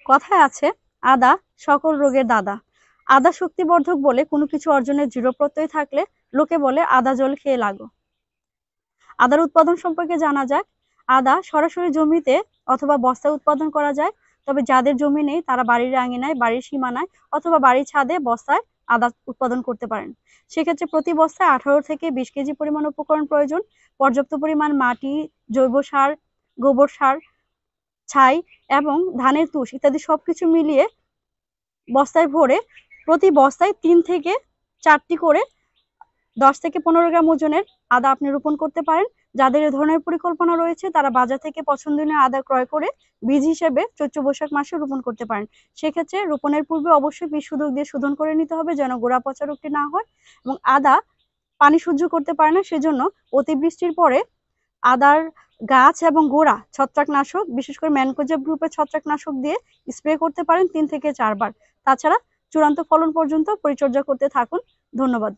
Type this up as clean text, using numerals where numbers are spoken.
কথায় আছে আদা সকল রোগের দাদা। আদা শক্তিবর্ধক বলে কোনো কিছু অর্জনের দৃঢ় প্রত্যয় থাকলে লোকে বলে আদা জল খেয়ে লাগো। আদার উৎপাদন সম্পর্কে জানা যাক। আদা সরাসরি জমিতে অথবা বস্তায় উৎপাদন করা যায়, তবে যাদের জমি নেই তারা বাড়ির আঙিনায়, বাড়ির সীমানায় অথবা বাড়ির ছাদে বস্তায় আদা উৎপাদন করতে পারেন। সেক্ষেত্রে প্রতি বস্তায় 18 থেকে 20 কেজি পরিমাণ উপকরণ প্রয়োজন। পর্যাপ্ত পরিমাণ মাটি, জৈব সার, গোবর সার, ছাই এবং ধানের তুষ ইত্যাদি সবকিছু মিলিয়ে বস্তায় ভরে প্রতি বস্তায় 3 থেকে 4টি করে 10 থেকে 15 গ্রাম ওজনের আদা আপনি রোপণ করতে পারেন। যাদের এ ধরনের পরিকল্পনা রয়েছে তারা বাজার থেকে পছন্দনীয় আদা ক্রয় করে বীজ হিসেবে চৈত্র বৈশাখ মাসে রোপণ করতে পারেন। সেক্ষেত্রে রোপণের পূর্বে অবশ্যই বীজ শোধক দিয়ে শোধন করে নিতে হবে যেন গোড়া পচা রোগটি না হয়। এবং আদা পানি সহ্য করতে পারে না, সেজন্য অতিবৃষ্টির পরে আদার গাছ এবং গোড়া ছত্রাকনাশক, বিশেষ করে ম্যানকোজেব গ্রুপের ছত্রাকনাশক দিয়ে স্প্রে করতে পারেন 3 থেকে 4 বার। তাছাড়া চূড়ান্ত ফলন পর্যন্ত পরিচর্যা করতে থাকুন। ধন্যবাদ।